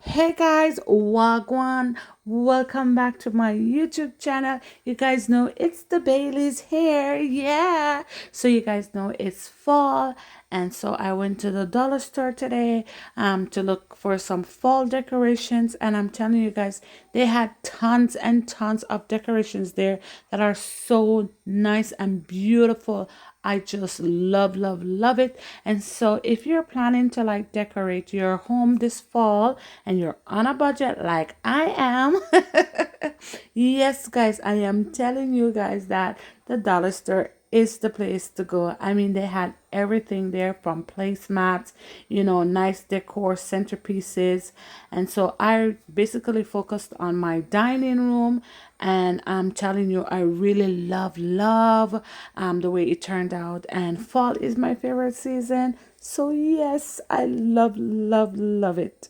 Hey guys, Wagwan. Welcome back to my YouTube channel. You guys know it's the Baileys here. Yeah. So you guys know it's fall, and so I went to the dollar store today to look for some fall decorations, and I'm telling you guys, they had tons and tons of decorations there that are so nice and beautiful. I just love it. And so if you're planning to like decorate your home this fall and you're on a budget like I am, yes, guys, I am telling you guys that the dollar store is the place to go. I mean, they had everything there from placemats, nice decor, centerpieces. And so I basically focused on my dining room, and I'm telling you, I really love the way it turned out. And fall is my favorite season. So yes, I love it.